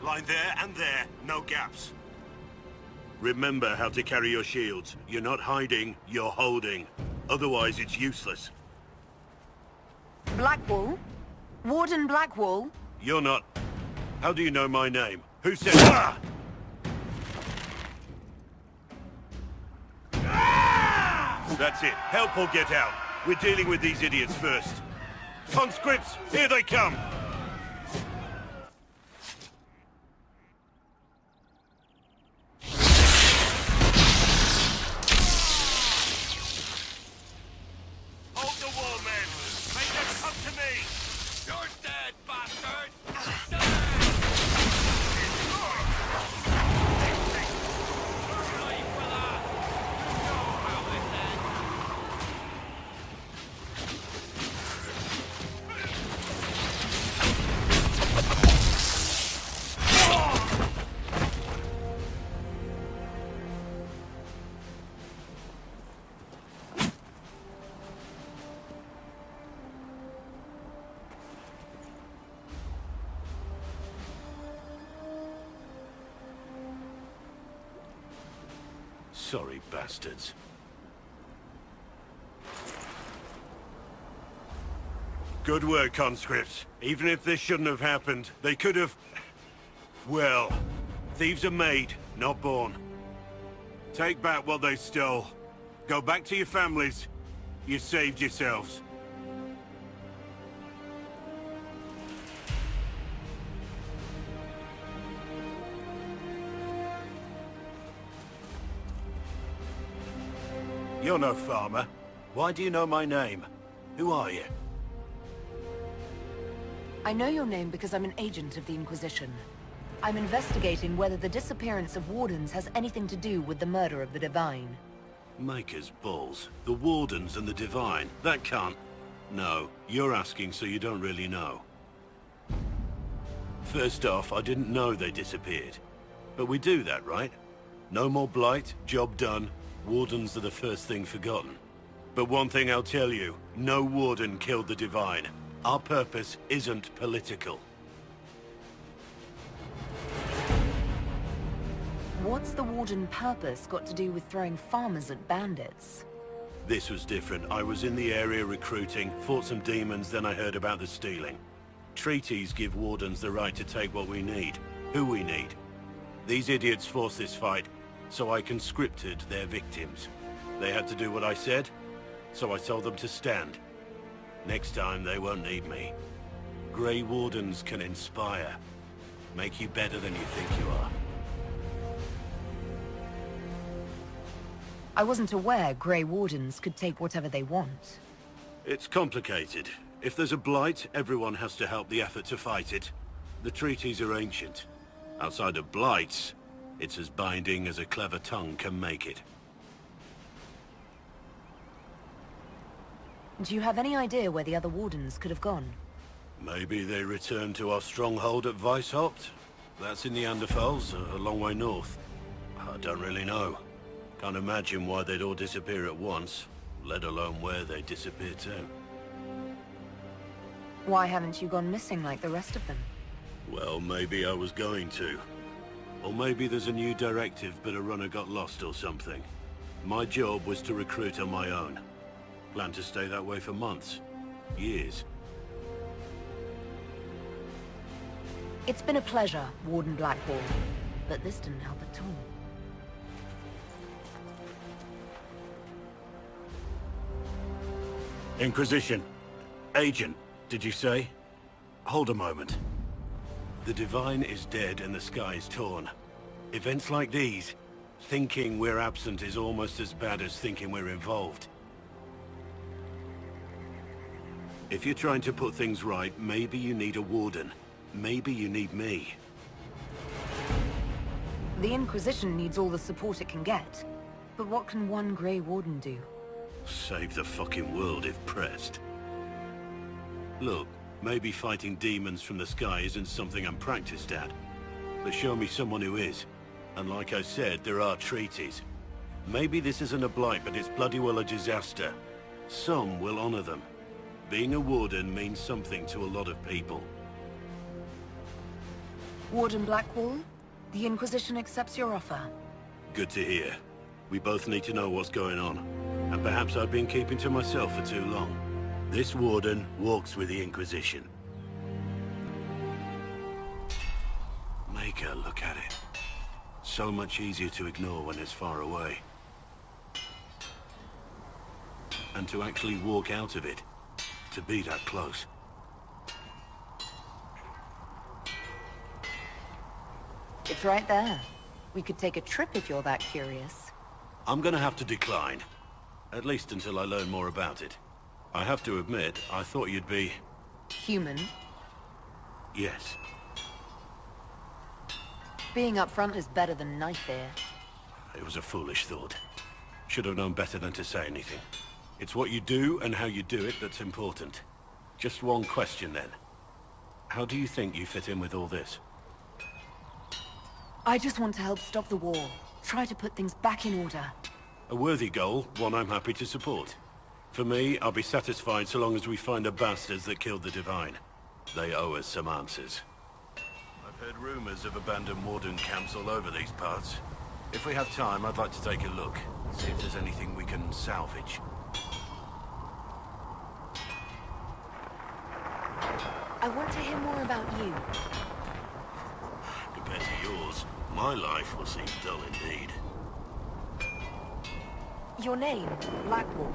Line there and there, no gaps. Remember how to carry your shields. You're not hiding, you're holding. Otherwise, it's useless. Blackwall? Warden Blackwall? You're not... How do you know my name? Who said... Ah! That's it. Help or get out. We're dealing with these idiots first. Conscripts, here they come! Hold the wall, men! Make them come to me! You're dead, bastard! Sorry, bastards. Good work, conscripts. Even if this shouldn't have happened, they could have... Well, thieves are made, not born. Take back what they stole. Go back to your families. You saved yourselves. You're no farmer. Why do you know my name? Who are you? I know your name because I'm an agent of the Inquisition. I'm investigating whether the disappearance of Wardens has anything to do with the murder of the Divine. Maker's balls. The Wardens and the Divine. That can't... No, you're asking so you don't really know. First off, I didn't know they disappeared. But we do that, right? No more blight, job done. Wardens are the first thing forgotten. But one thing I'll tell you, no Warden killed the Divine. Our purpose isn't political. What's the Warden purpose got to do with throwing farmers at bandits? This was different. I was in the area recruiting, fought some demons, then I heard about the stealing. Treaties give Wardens the right to take what we need, who we need. These idiots forced this fight, so I conscripted their victims. They had to do what I said, so I told them to stand. Next time, they won't need me. Grey Wardens can inspire. Make you better than you think you are. I wasn't aware Grey Wardens could take whatever they want. It's complicated. If there's a blight, everyone has to help the effort to fight it. The treaties are ancient. Outside of blights, it's as binding as a clever tongue can make it. Do you have any idea where the other Wardens could have gone? Maybe they returned to our stronghold at Weishaupt? That's in the Anderfels, a long way north. I don't really know. Can't imagine why they'd all disappear at once, let alone where they disappear to. Why haven't you gone missing like the rest of them? Well, maybe I was going to. Or maybe there's a new directive but a runner got lost or something. My job was to recruit on my own. Plan to stay that way for months. Years. It's been a pleasure, Warden Blackwall, but this didn't help at all. Inquisition. Agent, did you say? Hold a moment. The Divine is dead and the sky is torn. Events like these, thinking we're absent is almost as bad as thinking we're involved. If you're trying to put things right, maybe you need a Warden. Maybe you need me. The Inquisition needs all the support it can get. But what can one Grey Warden do? Save the fucking world if pressed. Look, maybe fighting demons from the sky isn't something I'm practiced at. But show me someone who is. And like I said, there are treaties. Maybe this isn't a blight, but it's bloody well a disaster. Some will honor them. Being a Warden means something to a lot of people. Warden Blackwall, the Inquisition accepts your offer. Good to hear. We both need to know what's going on. And perhaps I've been keeping to myself for too long. This Warden walks with the Inquisition. Make her look at it. So much easier to ignore when it's far away. And to actually walk out of it. To be that close. It's right there. We could take a trip if you're that curious. I'm gonna have to decline. At least until I learn more about it. I have to admit, I thought you'd be... Human. Yes. Being upfront is better than knife ear. It was a foolish thought. Should have known better than to say anything. It's what you do and how you do it that's important. Just one question then. How do you think you fit in with all this? I just want to help stop the war. Try to put things back in order. A worthy goal, one I'm happy to support. For me, I'll be satisfied so long as we find the bastards that killed the Divine. They owe us some answers. I've heard rumors of abandoned Warden camps all over these parts. If we have time, I'd like to take a look. See if there's anything we can salvage. I want to hear more about you. Compared to yours, my life will seem dull indeed. Your name, Blackwall,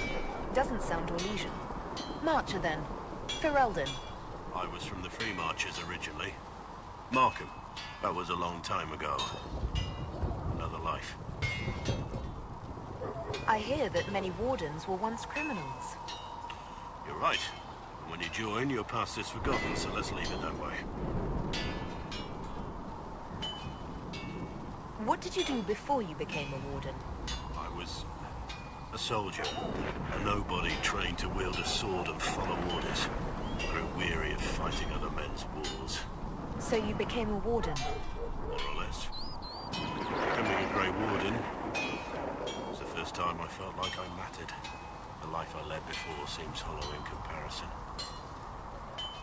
doesn't sound Orlesian. Marcher then. Ferelden. I was from the Free Marchers originally. Markham. That was a long time ago. Another life. I hear that many wardens were once criminals. You're right. When you join, your past is forgotten, so let's leave it that way. What did you do before you became a warden? I was a soldier, a nobody trained to wield a sword and follow orders. Grew weary of fighting other men's wars. So you became a warden? More or less. Becoming a Grey Warden was the first time I felt like I mattered. The life I led before seems hollow in comparison.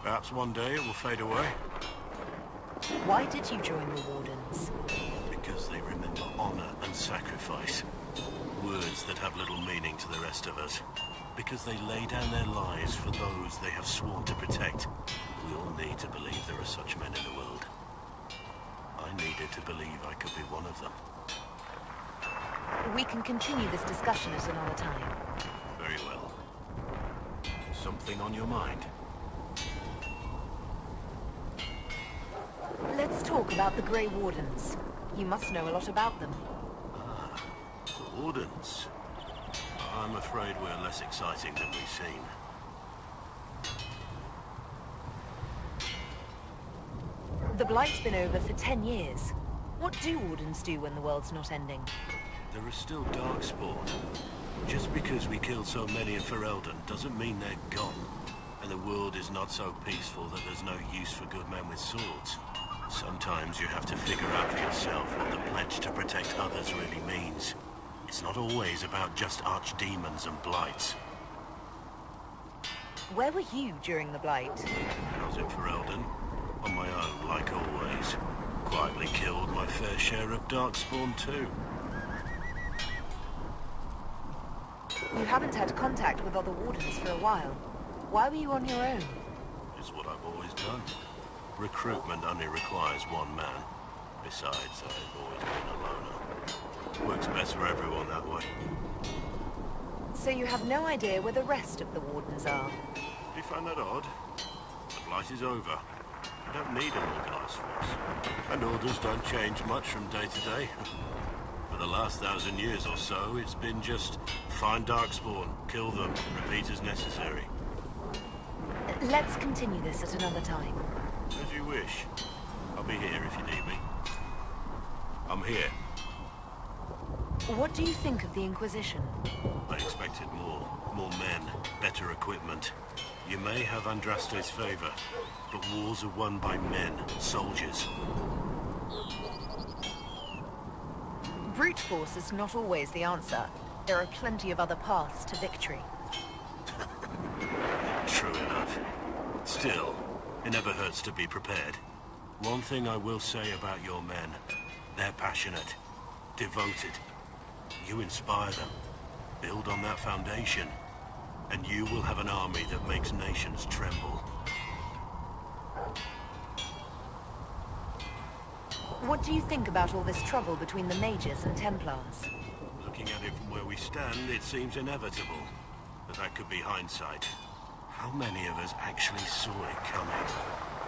Perhaps one day it will fade away. Why did you join the Wardens? Because they remember honor and sacrifice. Words that have little meaning to the rest of us. Because they lay down their lives for those they have sworn to protect. We all need to believe there are such men in the world. I needed to believe I could be one of them. We can continue this discussion at another time. Very well. Something on your mind? Let's talk about the Grey Wardens. You must know a lot about them. Ah, the Wardens. I'm afraid we're less exciting than we seem. The Blight's been over for 10 years. What do Wardens do when the world's not ending? There is still Darkspawn. Just because we killed so many in Ferelden doesn't mean they're gone. And the world is not so peaceful that there's no use for good men with swords. Sometimes you have to figure out for yourself what the pledge to protect others really means. It's not always about just archdemons and blights. Where were you during the Blight? I was in Ferelden, on my own, like always. Quietly killed my fair share of Darkspawn too. You haven't had contact with other Wardens for a while. Why were you on your own? It's what I've always done. Recruitment only requires one man. Besides, I've always been a loner. Works best for everyone that way. So you have no idea where the rest of the Wardens are? Do you find that odd? The Blight is over. You don't need an organised force. And orders don't change much from day to day. For the last 1,000 years or so, it's been just find Darkspawn, kill them, repeat as necessary. Let's continue this at another time. As you wish. I'll be here if you need me. I'm here. What do you think of the Inquisition? I expected more. More men, better equipment. You may have Andraste's favor, but wars are won by men, soldiers. Brute force is not always the answer. There are plenty of other paths to victory. True enough. Still, it never hurts to be prepared. One thing I will say about your men. They're passionate, devoted. You inspire them. Build on that foundation, and you will have an army that makes nations tremble. What do you think about all this trouble between the Mages and Templars? Looking at it from where we stand, it seems inevitable. But that could be hindsight. How many of us actually saw it coming?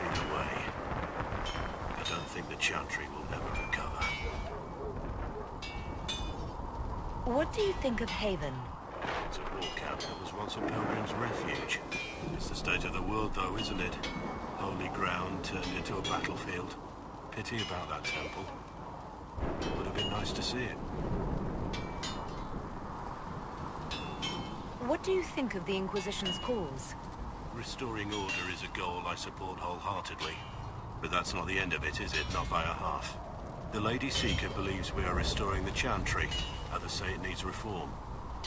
Either way, I don't think the Chantry will ever recover. What do you think of Haven? It's a war camp that was once a pilgrim's refuge. It's the state of the world, though, isn't it? Holy ground turned into a battlefield. Pity about that temple. Would have been nice to see it. What do you think of the Inquisition's cause? Restoring order is a goal I support wholeheartedly. But that's not the end of it, is it? Not by a half. The Lady Seeker believes we are restoring the Chantry. Others say it needs reform.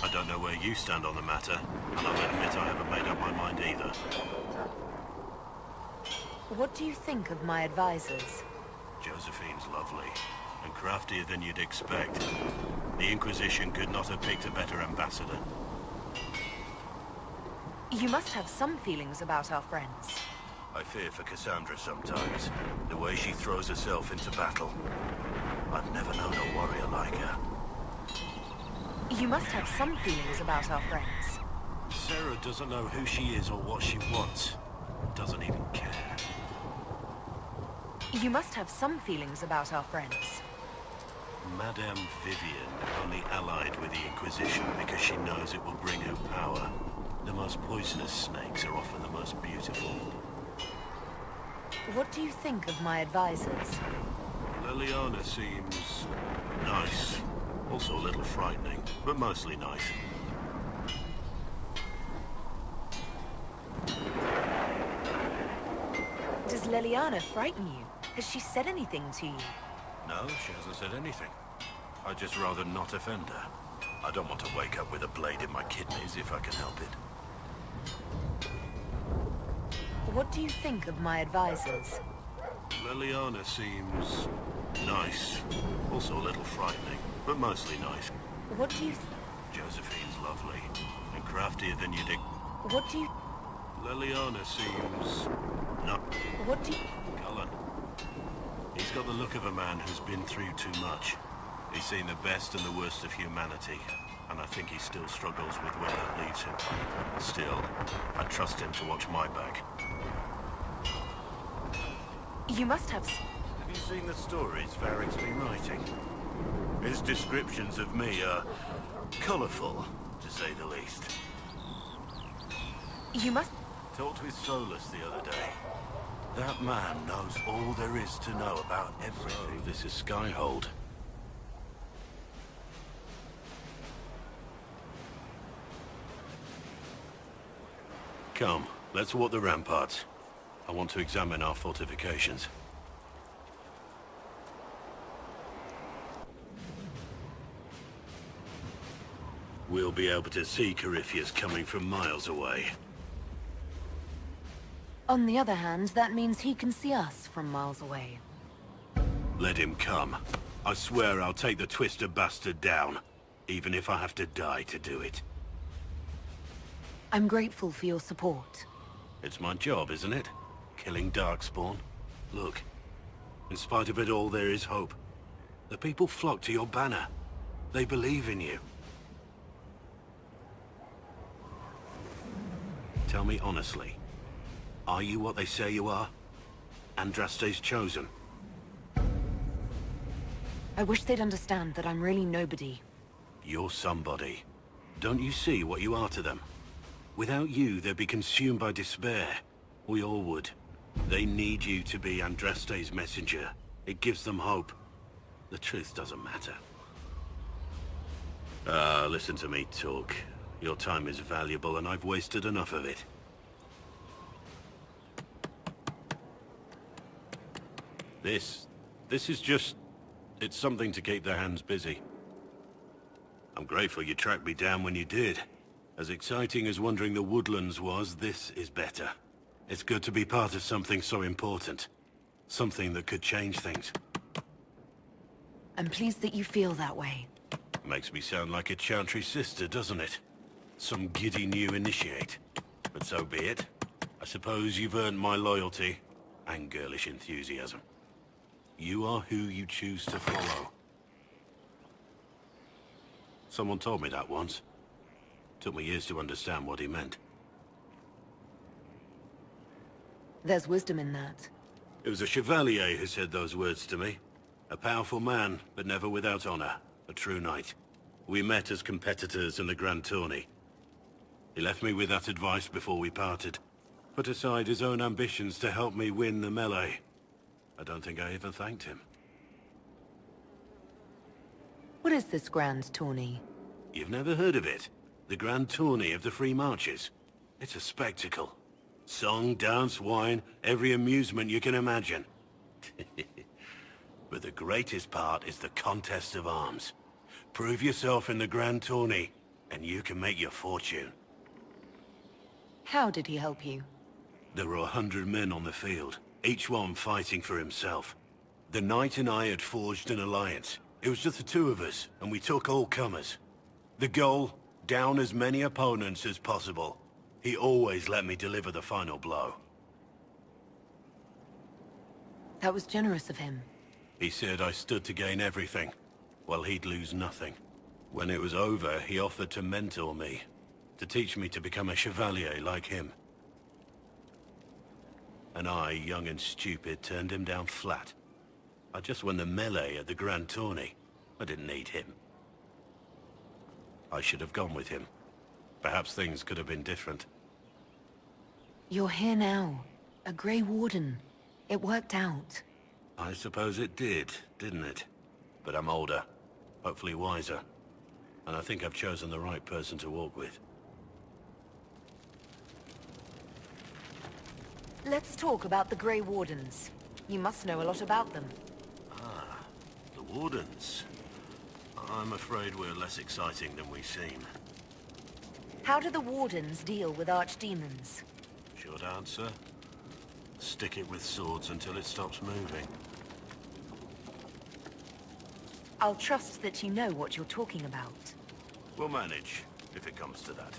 I don't know where you stand on the matter, and I'll admit I haven't made up my mind either. What do you think of my advisors? Josephine's lovely, and craftier than you'd expect. The Inquisition could not have picked a better ambassador. You must have some feelings about our friends. I fear for Cassandra sometimes, the way she throws herself into battle. I've never known a warrior like her. You must have some feelings about our friends. Sarah doesn't know who she is or what she wants. Doesn't even care. You must have some feelings about our friends. Madame Vivian only allied with the Inquisition because she knows it will bring her power. The most poisonous snakes are often the most beautiful. What do you think of my advisors? Liliana seems nice. Also a little frightening, but mostly nice. Does Liliana frighten you? Has she said anything to you? No, she hasn't said anything. I'd just rather not offend her. I don't want to wake up with a blade in my kidneys if I can help it. What do you think of my advisors? Liliana seems nice. Also a little frightening, but mostly nice. What do you... Josephine's lovely, and craftier than you'd... What do you... Liliana seems... no. What do you... Cullen. He's got the look of a man who's been through too much. He's seen the best and the worst of humanity, and I think he still struggles with where that leaves him. Still, I trust him to watch my back. You must have... Have you seen the stories Varric's been writing? His descriptions of me are colourful, to say the least. You must... Talked with Solus the other day. That man knows all there is to know about everything. So this is Skyhold. Come, let's walk the ramparts. I want to examine our fortifications. We'll be able to see Corypheus coming from miles away. On the other hand, that means he can see us from miles away. Let him come. I swear I'll take the Twister bastard down, even if I have to die to do it. I'm grateful for your support. It's my job, isn't it? Killing Darkspawn. Look, in spite of it all, there is hope. The people flock to your banner. They believe in you. Tell me honestly, are you what they say you are? Andraste's chosen? I wish they'd understand that I'm really nobody. You're somebody. Don't you see what you are to them? Without you, they'd be consumed by despair. We all would. They need you to be Andraste's messenger. It gives them hope. The truth doesn't matter. Listen to me talk. Your time is valuable, and I've wasted enough of it. This is just... It's something to keep their hands busy. I'm grateful you tracked me down when you did. As exciting as wandering the woodlands was, this is better. It's good to be part of something so important. Something that could change things. I'm pleased that you feel that way. Makes me sound like a Chantry sister, doesn't it? Some giddy new initiate. But so be it. I suppose you've earned my loyalty and girlish enthusiasm. You are who you choose to follow. Someone told me that once. Took me years to understand what he meant. There's wisdom in that. It was a chevalier who said those words to me. A powerful man, but never without honor. A true knight. We met as competitors in the Grand Tourney. He left me with that advice before we parted. Put aside his own ambitions to help me win the melee. I don't think I even thanked him. What is this Grand Tourney? You've never heard of it? The Grand Tourney of the Free Marches. It's a spectacle. Song, dance, wine, every amusement you can imagine. But the greatest part is the contest of arms. Prove yourself in the Grand Tourney, and you can make your fortune. How did he help you? There were 100 men on the field, each one fighting for himself. The knight and I had forged an alliance. It was just the two of us, and we took all comers. The goal, down as many opponents as possible. He always let me deliver the final blow. That was generous of him. He said I stood to gain everything, while he'd lose nothing. When it was over, he offered to mentor me, to teach me to become a chevalier like him. And I, young and stupid, turned him down flat. I just won the melee at the Grand Tourney. I didn't need him. I should have gone with him. Perhaps things could have been different. You're here now. A Grey Warden. It worked out. I suppose it did, didn't it? But I'm older, hopefully wiser. And I think I've chosen the right person to walk with. Let's talk about the Grey Wardens. You must know a lot about them. Ah, the Wardens. I'm afraid we're less exciting than we seem. How do the Wardens deal with archdemons? Short answer. Stick it with swords until it stops moving. I'll trust that you know what you're talking about. We'll manage, if it comes to that.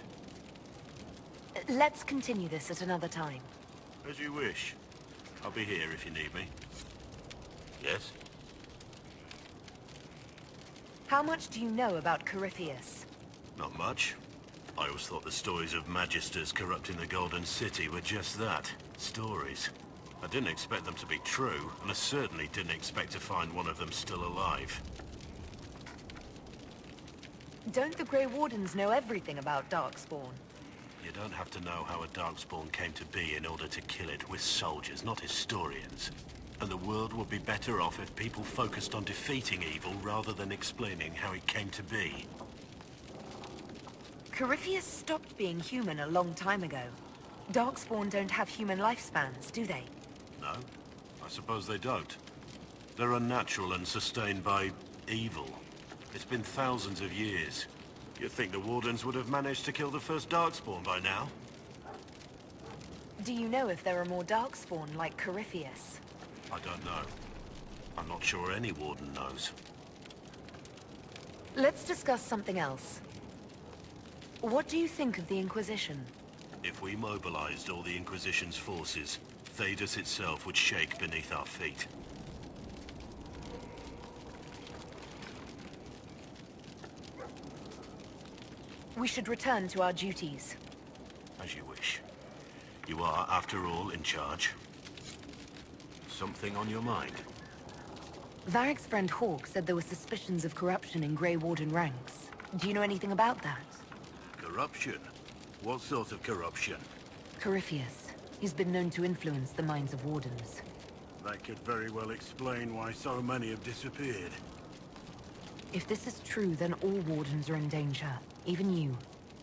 Let's continue this at another time. As you wish. I'll be here if you need me. Yes? How much do you know about Corypheus? Not much. I always thought the stories of magisters corrupting the Golden City were just that. Stories. I didn't expect them to be true, and I certainly didn't expect to find one of them still alive. Don't the Grey Wardens know everything about Darkspawn? You don't have to know how a Darkspawn came to be in order to kill it. We're soldiers, not historians. And the world would be better off if people focused on defeating evil rather than explaining how it came to be. Corypheus stopped being human a long time ago. Darkspawn don't have human lifespans, do they? No, I suppose they don't. They're unnatural and sustained by evil. It's been thousands of years. You'd think the Wardens would have managed to kill the first Darkspawn by now. Do you know if there are more Darkspawn like Corypheus? I don't know. I'm not sure any Warden knows. Let's discuss something else. What do you think of the Inquisition? If we mobilized all the Inquisition's forces, Thedas itself would shake beneath our feet. We should return to our duties. As you wish. You are, after all, in charge. Something on your mind? Varric's friend Hawk said there were suspicions of corruption in Grey Warden ranks. Do you know anything about that? Corruption? What sort of corruption? Corypheus. He's been known to influence the minds of Wardens. That could very well explain why so many have disappeared. If this is true, then all Wardens are in danger. Even you.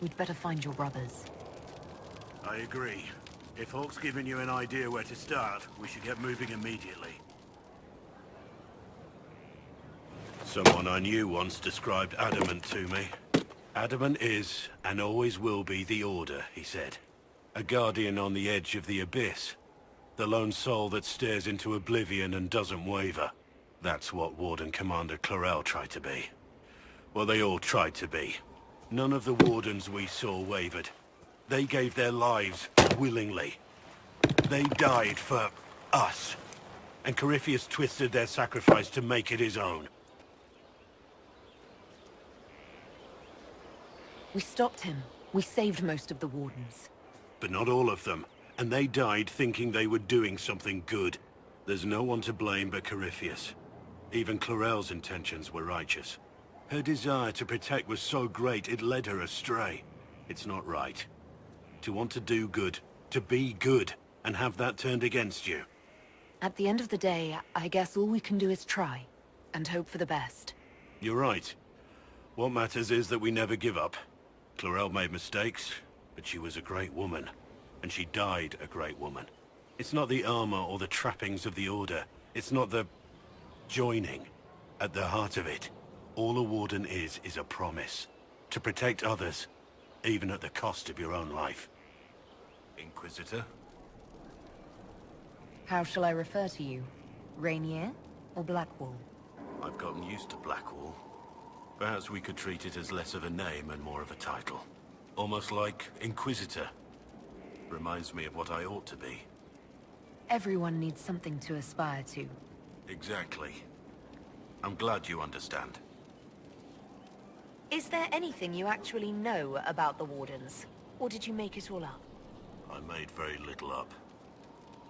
We'd better find your brothers. I agree. If Hawk's given you an idea where to start, we should get moving immediately. Someone I knew once described Adamant to me. Adamant is, and always will be, the Order, he said. A guardian on the edge of the abyss. The lone soul that stares into oblivion and doesn't waver. That's what Warden Commander Clarel tried to be. Well, they all tried to be. None of the Wardens we saw wavered. They gave their lives willingly. They died for us. And Corypheus twisted their sacrifice to make it his own. We stopped him. We saved most of the Wardens. But not all of them. And they died thinking they were doing something good. There's no one to blame but Corypheus. Even Clarel's intentions were righteous. Her desire to protect was so great it led her astray. It's not right. To want to do good, to be good, and have that turned against you. At the end of the day, I guess all we can do is try. And hope for the best. You're right. What matters is that we never give up. Clarel made mistakes, but she was a great woman. And she died a great woman. It's not the armor or the trappings of the Order. It's not the joining. At the heart of it, all a Warden is a promise. To protect others, even at the cost of your own life. Inquisitor? How shall I refer to you? Rainier or Blackwall? I've gotten used to Blackwall. Perhaps we could treat it as less of a name and more of a title. Almost like Inquisitor. Reminds me of what I ought to be. Everyone needs something to aspire to. Exactly. I'm glad you understand. Is there anything you actually know about the Wardens? Or did you make it all up? I made very little up.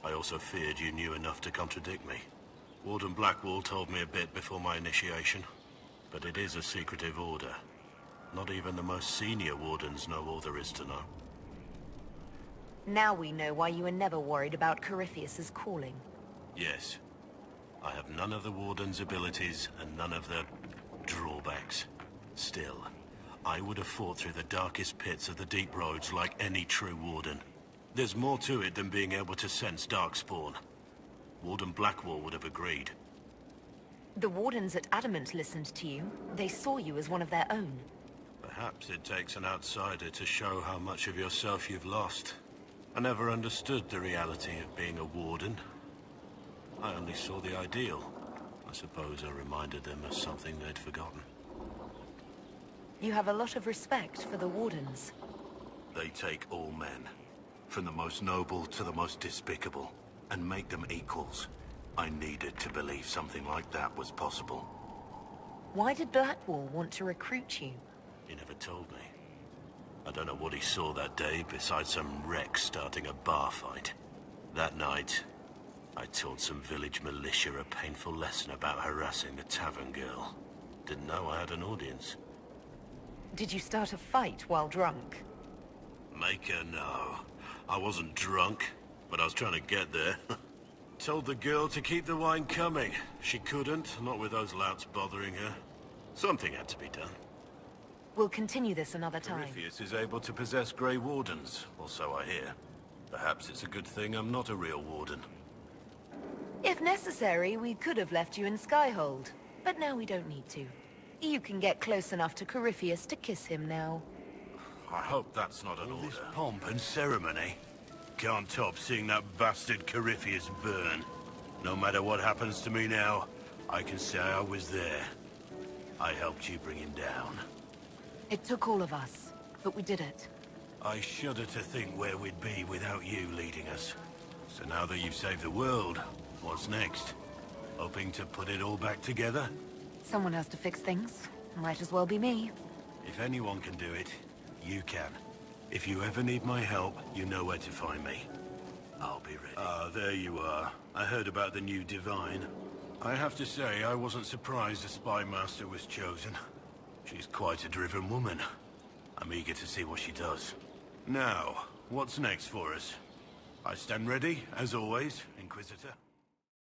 I also feared you knew enough to contradict me. Warden Blackwall told me a bit before my initiation. But it is a secretive order. Not even the most senior Wardens know all there is to know. Now we know why you were never worried about Corypheus's calling. Yes. I have none of the Warden's abilities and none of the drawbacks. Still, I would have fought through the darkest pits of the deep roads like any true Warden. There's more to it than being able to sense darkspawn. Warden Blackwall would have agreed. The Wardens at Adamant listened to you. They saw you as one of their own. Perhaps it takes an outsider to show how much of yourself you've lost. I never understood the reality of being a Warden. I only saw the ideal. I suppose I reminded them of something they'd forgotten. You have a lot of respect for the Wardens. They take all men, from the most noble to the most despicable, and make them equals. I needed to believe something like that was possible. Why did Blackwall want to recruit you? He never told me. I don't know what he saw that day besides some wreck starting a bar fight. That night, I taught some village militia a painful lesson about harassing a tavern girl. Didn't know I had an audience. Did you start a fight while drunk? Make her know. I wasn't drunk, but I was trying to get there. Told the girl to keep the wine coming. She couldn't, not with those louts bothering her. Something had to be done. We'll continue this another time. Corypheus is able to possess Grey Wardens, or so I hear. Perhaps it's a good thing I'm not a real Warden. If necessary, we could have left you in Skyhold. But now we don't need to. You can get close enough to Corypheus to kiss him now. I hope that's not an order. This pomp and ceremony. Can't top seeing that bastard Corypheus burn. No matter what happens to me now, I can say I was there. I helped you bring him down. It took all of us, but we did it. I shudder to think where we'd be without you leading us. So now that you've saved the world, what's next? Hoping to put it all back together? Someone has to fix things. Might as well be me. If anyone can do it, you can. If you ever need my help, you know where to find me. I'll be ready. Ah, there you are. I heard about the new Divine. I have to say, I wasn't surprised a spy master was chosen. She's quite a driven woman. I'm eager to see what she does. Now, what's next for us? I stand ready, as always, Inquisitor.